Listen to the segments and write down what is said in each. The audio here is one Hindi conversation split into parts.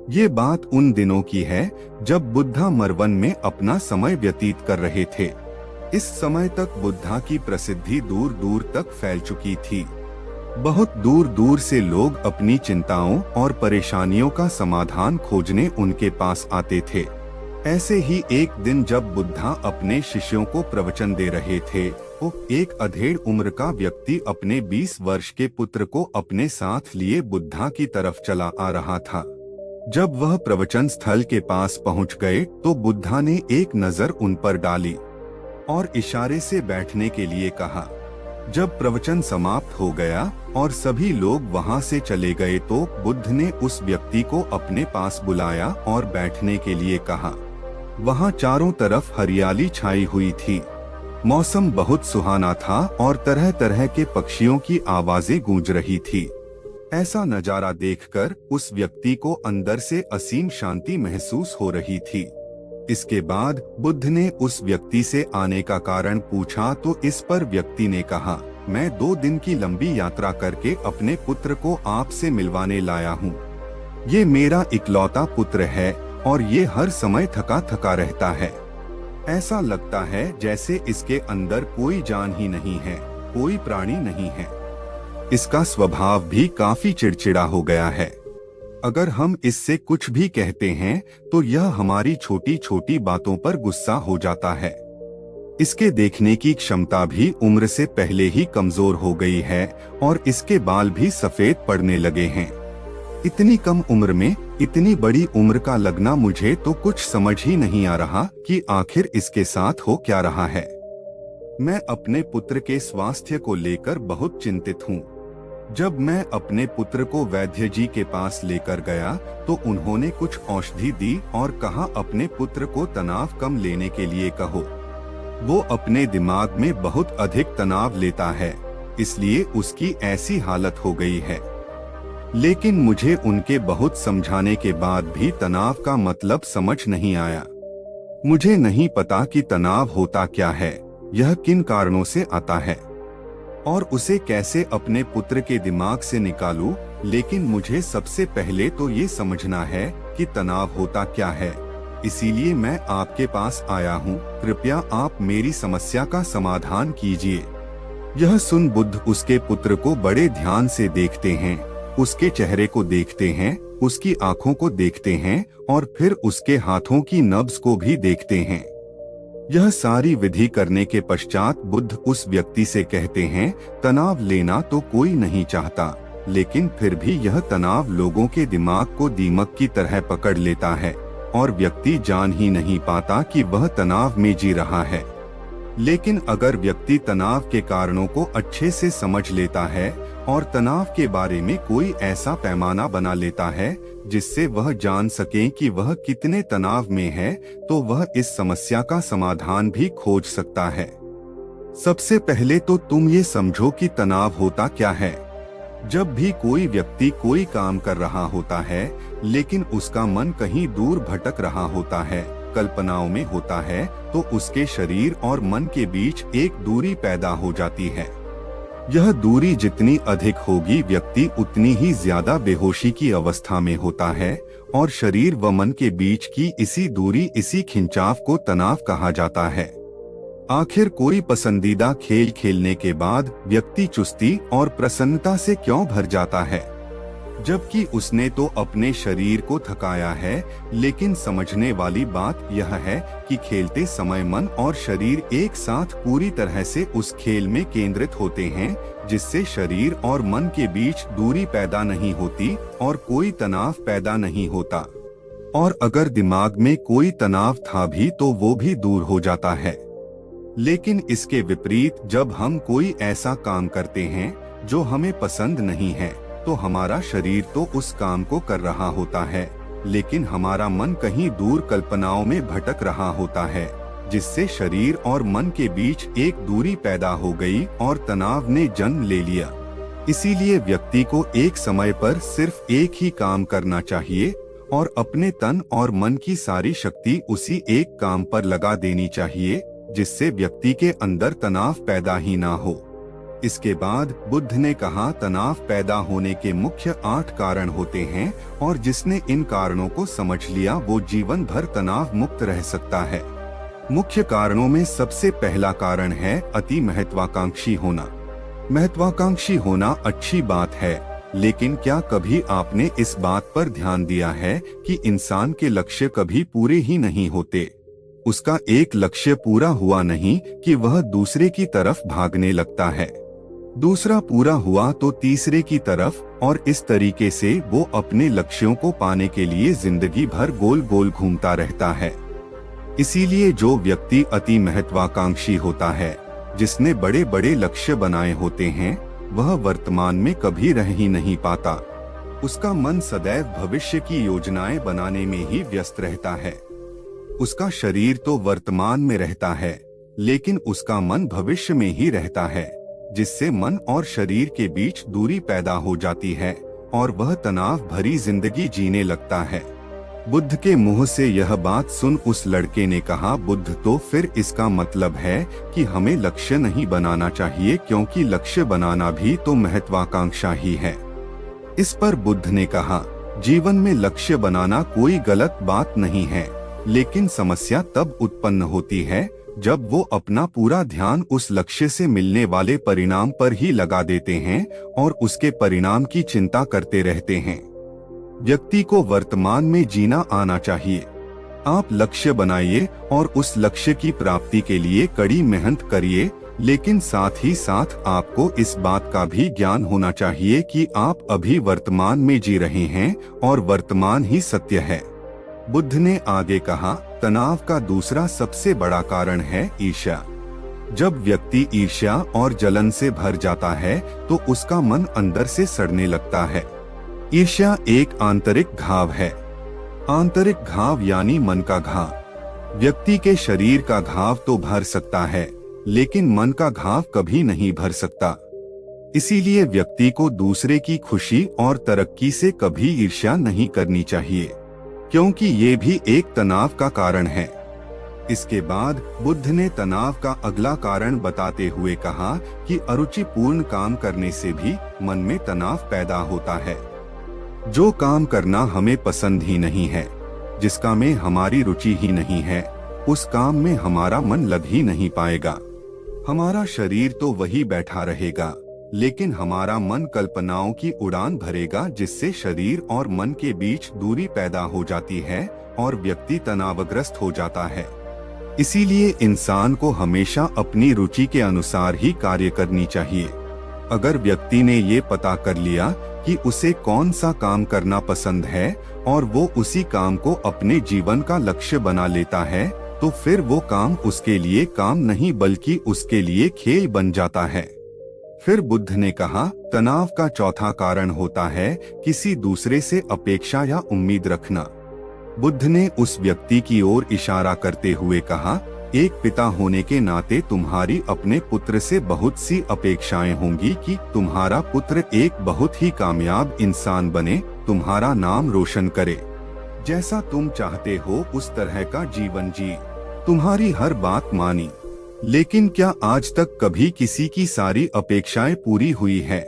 ये बात उन दिनों की है जब बुद्धा मरवन में अपना समय व्यतीत कर रहे थे। इस समय तक बुद्धा की प्रसिद्धि दूर दूर तक फैल चुकी थी। बहुत दूर दूर से लोग अपनी चिंताओं और परेशानियों का समाधान खोजने उनके पास आते थे। ऐसे ही एक दिन जब बुद्धा अपने शिष्यों को प्रवचन दे रहे थे, तो एक अधेड़ उम्र का व्यक्ति अपने 20 वर्ष के पुत्र को अपने साथ लिए बुद्धा की तरफ चला आ रहा था। जब वह प्रवचन स्थल के पास पहुंच गए तो बुद्धा ने एक नजर उन पर डाली और इशारे से बैठने के लिए कहा। जब प्रवचन समाप्त हो गया और सभी लोग वहां से चले गए तो बुद्ध ने उस व्यक्ति को अपने पास बुलाया और बैठने के लिए कहा। वहां चारों तरफ हरियाली छाई हुई थी। मौसम बहुत सुहाना था और तरह तरह के पक्षियों की आवाजें गूंज रही थी। ऐसा नजारा देखकर उस व्यक्ति को अंदर से असीम शांति महसूस हो रही थी। इसके बाद बुद्ध ने उस व्यक्ति से आने का कारण पूछा तो इस पर व्यक्ति ने कहा, मैं 2 दिन की लंबी यात्रा करके अपने पुत्र को आपसे मिलवाने लाया हूँ। ये मेरा इकलौता पुत्र है और ये हर समय थका थका रहता है। ऐसा लगता है जैसे इसके अंदर कोई जान ही नहीं है, कोई प्राणी नहीं है। इसका स्वभाव भी काफी चिड़चिड़ा हो गया है। अगर हम इससे कुछ भी कहते हैं तो यह हमारी छोटी छोटी बातों पर गुस्सा हो जाता है। इसके देखने की क्षमता भी उम्र से पहले ही कमजोर हो गई है और इसके बाल भी सफेद पड़ने लगे हैं। इतनी कम उम्र में इतनी बड़ी उम्र का लगना, मुझे तो कुछ समझ ही नहीं आ रहा कि आखिर इसके साथ हो क्या रहा है। मैं अपने पुत्र के स्वास्थ्य को लेकर बहुत चिंतित हूँ। जब मैं अपने पुत्र को वैद्य जी के पास लेकर गया तो उन्होंने कुछ औषधि दी और कहा, अपने पुत्र को तनाव कम लेने के लिए कहो। वो अपने दिमाग में बहुत अधिक तनाव लेता है, इसलिए उसकी ऐसी हालत हो गई है। लेकिन मुझे उनके बहुत समझाने के बाद भी तनाव का मतलब समझ नहीं आया। मुझे नहीं पता कि तनाव होता क्या है, यह किन कारणों से आता है और उसे कैसे अपने पुत्र के दिमाग से निकालूं। लेकिन मुझे सबसे पहले तो ये समझना है कि तनाव होता क्या है। इसीलिए मैं आपके पास आया हूँ। कृपया आप मेरी समस्या का समाधान कीजिए। यह सुन बुद्ध उसके पुत्र को बड़े ध्यान से देखते हैं, उसके चेहरे को देखते हैं, उसकी आंखों को देखते हैं और फिर उसके हाथों की नब्ज को भी देखते हैं। यह सारी विधि करने के पश्चात बुद्ध उस व्यक्ति से कहते हैं, तनाव लेना तो कोई नहीं चाहता, लेकिन फिर भी यह तनाव लोगों के दिमाग को दीमक की तरह पकड़ लेता है और व्यक्ति जान ही नहीं पाता कि वह तनाव में जी रहा है। लेकिन अगर व्यक्ति तनाव के कारणों को अच्छे से समझ लेता है और तनाव के बारे में कोई ऐसा पैमाना बना लेता है जिससे वह जान सके कि वह कितने तनाव में है, तो वह इस समस्या का समाधान भी खोज सकता है। सबसे पहले तो तुम ये समझो कि तनाव होता क्या है। जब भी कोई व्यक्ति कोई काम कर रहा होता है लेकिन उसका मन कहीं दूर भटक रहा होता है, कल्पनाओं में होता है, तो उसके शरीर और मन के बीच एक दूरी पैदा हो जाती है। यह दूरी जितनी अधिक होगी, व्यक्ति उतनी ही ज्यादा बेहोशी की अवस्था में होता है और शरीर व मन के बीच की इसी दूरी, इसी खिंचाव को तनाव कहा जाता है। आखिर कोई पसंदीदा खेल खेलने के बाद व्यक्ति चुस्ती और प्रसन्नता से क्यों भर जाता है, जबकि उसने तो अपने शरीर को थकाया है। लेकिन समझने वाली बात यह है कि खेलते समय मन और शरीर एक साथ पूरी तरह से उस खेल में केंद्रित होते हैं, जिससे शरीर और मन के बीच दूरी पैदा नहीं होती और कोई तनाव पैदा नहीं होता। और अगर दिमाग में कोई तनाव था भी तो वो भी दूर हो जाता है। लेकिन इसके विपरीत जब हम कोई ऐसा काम करते हैं जो हमें पसंद नहीं है, तो हमारा शरीर तो उस काम को कर रहा होता है, लेकिन हमारा मन कहीं दूर कल्पनाओं में भटक रहा होता है, जिससे शरीर और मन के बीच एक दूरी पैदा हो गई और तनाव ने जन्म ले लिया। इसीलिए व्यक्ति को एक समय पर सिर्फ एक ही काम करना चाहिए और अपने तन और मन की सारी शक्ति उसी एक काम पर लगा देनी चाहिए, जिससे व्यक्ति के अंदर तनाव पैदा ही ना हो। इसके बाद बुद्ध ने कहा, तनाव पैदा होने के मुख्य 8 कारण होते हैं और जिसने इन कारणों को समझ लिया वो जीवन भर तनाव मुक्त रह सकता है। मुख्य कारणों में सबसे पहला कारण है अति महत्वाकांक्षी होना। महत्वाकांक्षी होना अच्छी बात है, लेकिन क्या कभी आपने इस बात पर ध्यान दिया है कि इंसान के लक्ष्य कभी पूरे ही नहीं होते। उसका एक लक्ष्य पूरा हुआ नहीं कि वह दूसरे की तरफ भागने लगता है, दूसरा पूरा हुआ तो तीसरे की तरफ, और इस तरीके से वो अपने लक्ष्यों को पाने के लिए जिंदगी भर गोल गोल घूमता रहता है। इसीलिए जो व्यक्ति अति महत्वाकांक्षी होता है, जिसने बड़े बड़े लक्ष्य बनाए होते हैं, वह वर्तमान में कभी रह ही नहीं पाता। उसका मन सदैव भविष्य की योजनाएं बनाने में ही व्यस्त रहता है। उसका शरीर तो वर्तमान में रहता है, लेकिन उसका मन भविष्य में ही रहता है, जिससे मन और शरीर के बीच दूरी पैदा हो जाती है और वह तनाव भरी जिंदगी जीने लगता है। बुद्ध के मुंह से यह बात सुन उस लड़के ने कहा, बुद्ध, तो फिर इसका मतलब है कि हमें लक्ष्य नहीं बनाना चाहिए, क्योंकि लक्ष्य बनाना भी तो महत्वाकांक्षा ही है। इस पर बुद्ध ने कहा, जीवन में लक्ष्य बनाना कोई गलत बात नहीं है, लेकिन समस्या तब उत्पन्न होती है जब वो अपना पूरा ध्यान उस लक्ष्य से मिलने वाले परिणाम पर ही लगा देते हैं और उसके परिणाम की चिंता करते रहते हैं। व्यक्ति को वर्तमान में जीना आना चाहिए। आप लक्ष्य बनाइए और उस लक्ष्य की प्राप्ति के लिए कड़ी मेहनत करिए, लेकिन साथ ही साथ आपको इस बात का भी ज्ञान होना चाहिए कि आप अभी वर्तमान में जी रहे हैं और वर्तमान ही सत्य है। बुद्ध ने आगे कहा, तनाव का दूसरा सबसे बड़ा कारण है ईर्ष्या। जब व्यक्ति ईर्ष्या और जलन से भर जाता है तो उसका मन अंदर से सड़ने लगता है। ईर्ष्या एक आंतरिक घाव है। आंतरिक घाव यानी मन का घाव। व्यक्ति के शरीर का घाव तो भर सकता है, लेकिन मन का घाव कभी नहीं भर सकता। इसीलिए व्यक्ति को दूसरे की खुशी और तरक्की से कभी ईर्ष्या नहीं करनी चाहिए, क्योंकि ये भी एक तनाव का कारण है। इसके बाद बुद्ध ने तनाव का अगला कारण बताते हुए कहा कि अरुचिपूर्ण काम करने से भी मन में तनाव पैदा होता है। जो काम करना हमें पसंद ही नहीं है, जिसका में हमारी रुचि ही नहीं है, उस काम में हमारा मन लग ही नहीं पाएगा। हमारा शरीर तो वही बैठा रहेगा, लेकिन हमारा मन कल्पनाओं की उड़ान भरेगा, जिससे शरीर और मन के बीच दूरी पैदा हो जाती है और व्यक्ति तनावग्रस्त हो जाता है। इसीलिए इंसान को हमेशा अपनी रुचि के अनुसार ही कार्य करनी चाहिए। अगर व्यक्ति ने ये पता कर लिया कि उसे कौन सा काम करना पसंद है और वो उसी काम को अपने जीवन का लक्ष्य बना लेता है, तो फिर वो काम उसके लिए काम नहीं बल्कि उसके लिए खेल बन जाता है। फिर बुद्ध ने कहा, तनाव का चौथा कारण होता है किसी दूसरे से अपेक्षा या उम्मीद रखना। बुद्ध ने उस व्यक्ति की ओर इशारा करते हुए कहा, एक पिता होने के नाते तुम्हारी अपने पुत्र से बहुत सी अपेक्षाएं होंगी कि तुम्हारा पुत्र एक बहुत ही कामयाब इंसान बने, तुम्हारा नाम रोशन करे, जैसा तुम चाहते हो उस तरह का जीवन जी, तुम्हारी हर बात मानी। लेकिन क्या आज तक कभी किसी की सारी अपेक्षाएं पूरी हुई है?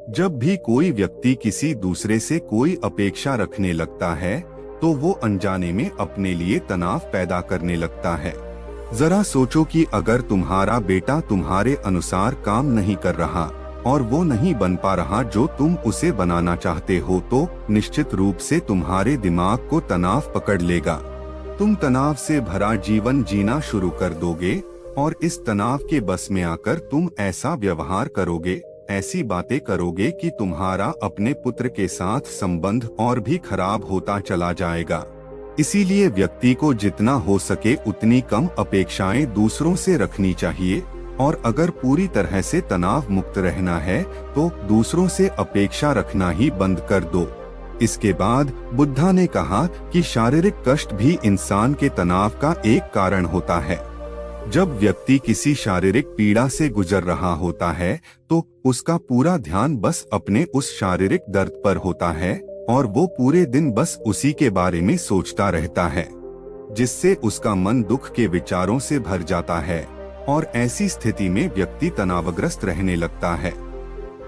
जब भी कोई व्यक्ति किसी दूसरे से कोई अपेक्षा रखने लगता है तो वो अनजाने में अपने लिए तनाव पैदा करने लगता है। जरा सोचो कि अगर तुम्हारा बेटा तुम्हारे अनुसार काम नहीं कर रहा और वो नहीं बन पा रहा जो तुम उसे बनाना चाहते हो, तो निश्चित रूप से तुम्हारे दिमाग को तनाव पकड़ लेगा। तुम तनाव से भरा जीवन जीना शुरू कर दोगे और इस तनाव के बस में आकर तुम ऐसा व्यवहार करोगे, ऐसी बातें करोगे कि तुम्हारा अपने पुत्र के साथ संबंध और भी खराब होता चला जाएगा। इसीलिए व्यक्ति को जितना हो सके उतनी कम अपेक्षाएं दूसरों से रखनी चाहिए, और अगर पूरी तरह से तनाव मुक्त रहना है तो दूसरों से अपेक्षा रखना ही बंद कर दो। इसके बाद बुद्धा ने कहा कि शारीरिक कष्ट भी इंसान के तनाव का एक कारण होता है। जब व्यक्ति किसी शारीरिक पीड़ा से गुजर रहा होता है तो उसका पूरा ध्यान बस अपने उस शारीरिक दर्द पर होता है और वो पूरे दिन बस उसी के बारे में सोचता रहता है, जिससे उसका मन दुख के विचारों से भर जाता है और ऐसी स्थिति में व्यक्ति तनावग्रस्त रहने लगता है।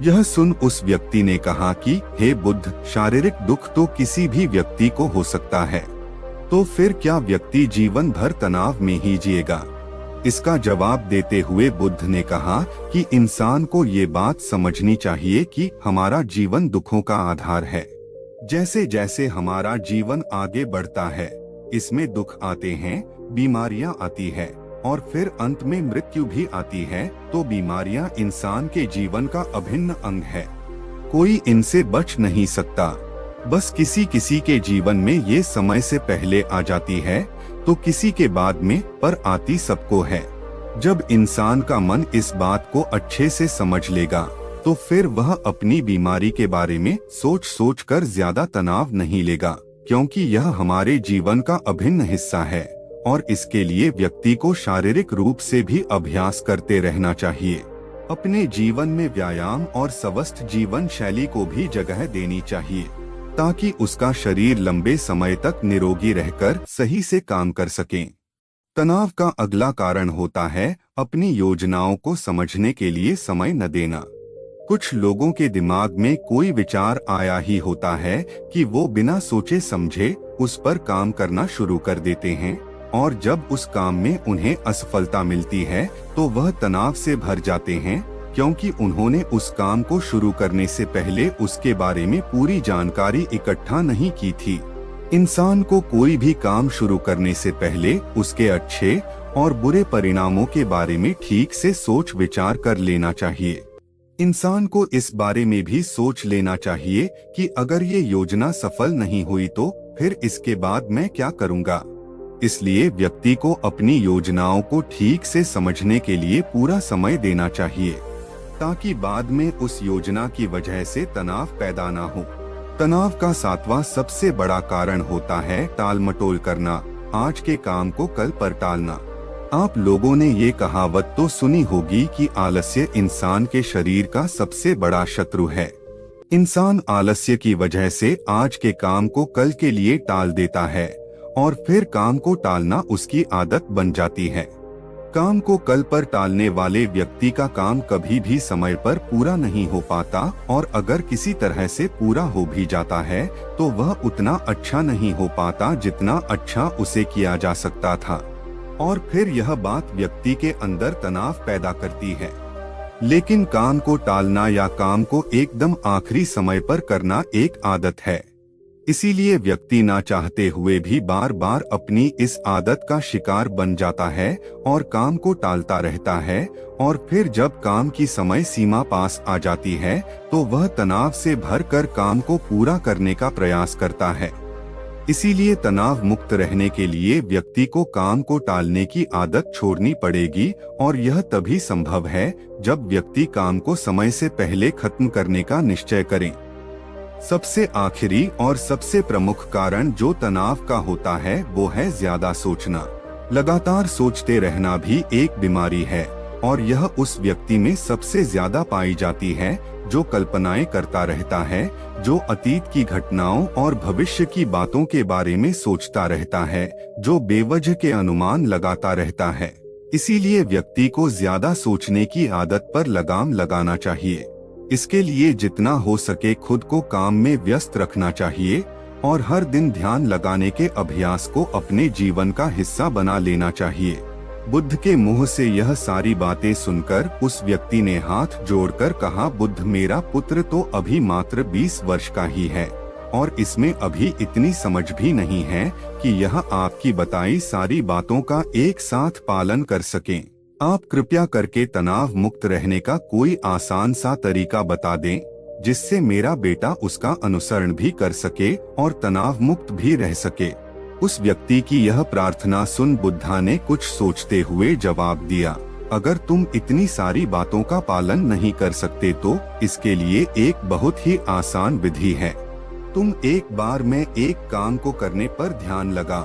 यह सुन उस व्यक्ति ने कहा कि हे बुद्ध, शारीरिक दुख तो किसी भी व्यक्ति को हो सकता है, तो फिर क्या व्यक्ति जीवन भर तनाव में ही जिएगा? इसका जवाब देते हुए बुद्ध ने कहा कि इंसान को ये बात समझनी चाहिए कि हमारा जीवन दुखों का आधार है। जैसे जैसे हमारा जीवन आगे बढ़ता है, इसमें दुख आते हैं, बीमारियां आती है और फिर अंत में मृत्यु भी आती है। तो बीमारियां इंसान के जीवन का अभिन्न अंग है, कोई इनसे बच नहीं सकता। बस किसी किसी के जीवन में ये समय से पहले आ जाती है तो किसी के बाद में, पर आती सबको है। जब इंसान का मन इस बात को अच्छे से समझ लेगा तो फिर वह अपनी बीमारी के बारे में सोच सोच कर ज्यादा तनाव नहीं लेगा, क्योंकि यह हमारे जीवन का अभिन्न हिस्सा है और इसके लिए व्यक्ति को शारीरिक रूप से भी अभ्यास करते रहना चाहिए। अपने जीवन में व्यायाम और स्वस्थ जीवन शैली को भी जगह देनी चाहिए ताकि उसका शरीर लंबे समय तक निरोगी रहकर सही से काम कर सके। तनाव का अगला कारण होता है अपनी योजनाओं को समझने के लिए समय न देना। कुछ लोगों के दिमाग में कोई विचार आया ही होता है कि वो बिना सोचे समझे उस पर काम करना शुरू कर देते हैं और जब उस काम में उन्हें असफलता मिलती है तो वह तनाव से भर जाते हैं, क्योंकि उन्होंने उस काम को शुरू करने से पहले उसके बारे में पूरी जानकारी इकट्ठा नहीं की थी। इंसान को कोई भी काम शुरू करने से पहले उसके अच्छे और बुरे परिणामों के बारे में ठीक से सोच विचार कर लेना चाहिए। इंसान को इस बारे में भी सोच लेना चाहिए कि अगर ये योजना सफल नहीं हुई तो फिर इसके बाद मैं क्या करूँगा। इसलिए व्यक्ति को अपनी योजनाओं को ठीक से समझने के लिए पूरा समय देना चाहिए ताकि बाद में उस योजना की वजह से तनाव पैदा ना हो। तनाव का 7वां सबसे बड़ा कारण होता है टाल-मटोल करना, आज के काम को कल पर टालना। आप लोगों ने ये कहावत तो सुनी होगी कि आलस्य इंसान के शरीर का सबसे बड़ा शत्रु है। इंसान आलस्य की वजह से आज के काम को कल के लिए टाल देता है और फिर काम को टालना उसकी आदत बन जाती है। काम को कल पर टालने वाले व्यक्ति का काम कभी भी समय पर पूरा नहीं हो पाता और अगर किसी तरह से पूरा हो भी जाता है तो वह उतना अच्छा नहीं हो पाता जितना अच्छा उसे किया जा सकता था और फिर यह बात व्यक्ति के अंदर तनाव पैदा करती है। लेकिन काम को टालना या काम को एकदम आखिरी समय पर करना एक आदत है, इसीलिए व्यक्ति ना चाहते हुए भी बार बार अपनी इस आदत का शिकार बन जाता है और काम को टालता रहता है और फिर जब काम की समय सीमा पास आ जाती है तो वह तनाव से भरकर काम को पूरा करने का प्रयास करता है। इसीलिए तनाव मुक्त रहने के लिए व्यक्ति को काम को टालने की आदत छोड़नी पड़ेगी और यह तभी संभव है जब व्यक्ति काम को समय से पहले खत्म करने का निश्चय करे। सबसे आखिरी और सबसे प्रमुख कारण जो तनाव का होता है वो है ज्यादा सोचना। लगातार सोचते रहना भी एक बीमारी है और यह उस व्यक्ति में सबसे ज्यादा पाई जाती है जो कल्पनाएं करता रहता है, जो अतीत की घटनाओं और भविष्य की बातों के बारे में सोचता रहता है, जो बेवजह के अनुमान लगाता रहता है। इसीलिए व्यक्ति को ज्यादा सोचने की आदत पर लगाम लगाना चाहिए। इसके लिए जितना हो सके खुद को काम में व्यस्त रखना चाहिए और हर दिन ध्यान लगाने के अभ्यास को अपने जीवन का हिस्सा बना लेना चाहिए। बुद्ध के मुंह से यह सारी बातें सुनकर उस व्यक्ति ने हाथ जोड़कर कहा, बुद्ध, मेरा पुत्र तो अभी मात्र 20 वर्ष का ही है और इसमें अभी इतनी समझ भी नहीं है कि यह आपकी बताई सारी बातों का एक साथ पालन कर सकें। आप कृपया करके तनाव मुक्त रहने का कोई आसान सा तरीका बता दें जिससे मेरा बेटा उसका अनुसरण भी कर सके और तनाव मुक्त भी रह सके। उस व्यक्ति की यह प्रार्थना सुन बुद्धा ने कुछ सोचते हुए जवाब दिया, अगर तुम इतनी सारी बातों का पालन नहीं कर सकते तो इसके लिए एक बहुत ही आसान विधि है। तुम एक बार में एक काम को करने पर ध्यान लगा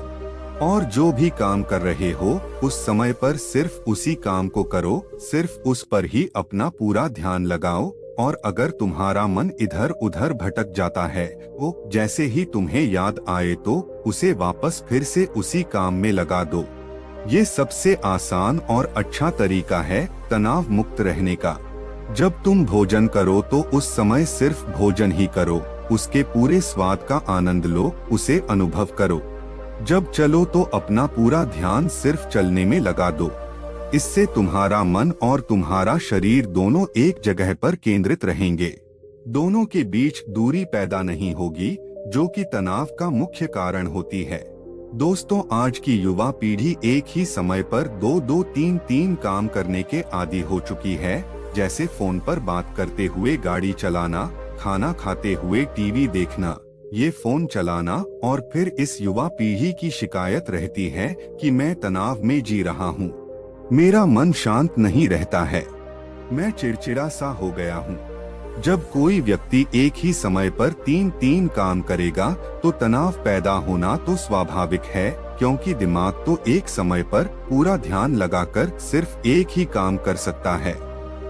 और जो भी काम कर रहे हो उस समय पर सिर्फ उसी काम को करो, सिर्फ उस पर ही अपना पूरा ध्यान लगाओ और अगर तुम्हारा मन इधर उधर भटक जाता है वो जैसे ही तुम्हें याद आए तो उसे वापस फिर से उसी काम में लगा दो। ये सबसे आसान और अच्छा तरीका है तनाव मुक्त रहने का। जब तुम भोजन करो तो उस समय सिर्फ भोजन ही करो, उसके पूरे स्वाद का आनंद लो, उसे अनुभव करो। जब चलो तो अपना पूरा ध्यान सिर्फ चलने में लगा दो। इससे तुम्हारा मन और तुम्हारा शरीर दोनों एक जगह पर केंद्रित रहेंगे। दोनों के बीच दूरी पैदा नहीं होगी, जो कि तनाव का मुख्य कारण होती है। दोस्तों, आज की युवा पीढ़ी एक ही समय पर 2-2, 3-3 काम करने के आदी हो चुकी है, जैसे फोन पर बात करते हुए गाड़ी चलाना, खाना खाते हुए टीवी देखना, ये फोन चलाना। और फिर इस युवा पीढ़ी की शिकायत रहती है कि मैं तनाव में जी रहा हूँ, मेरा मन शांत नहीं रहता है, मैं चिड़चिड़ा सा हो गया हूँ। जब कोई व्यक्ति एक ही समय पर 3-3 काम करेगा तो तनाव पैदा होना तो स्वाभाविक है, क्योंकि दिमाग तो एक समय पर पूरा ध्यान लगाकर सिर्फ एक ही काम कर सकता है।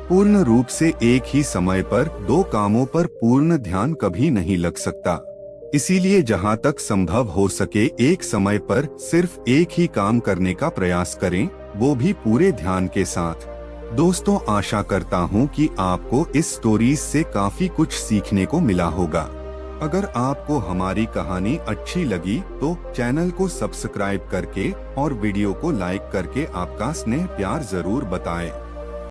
पूर्ण रूप से एक ही समय पर 2 कामों पर पूर्ण ध्यान कभी नहीं लग सकता। इसीलिए जहाँ तक संभव हो सके एक समय पर सिर्फ एक ही काम करने का प्रयास करें, वो भी पूरे ध्यान के साथ। दोस्तों, आशा करता हूँ कि आपको इस स्टोरीज से काफी कुछ सीखने को मिला होगा। अगर आपको हमारी कहानी अच्छी लगी तो चैनल को सब्सक्राइब करके और वीडियो को लाइक करके आपका स्नेह प्यार जरूर बताएं।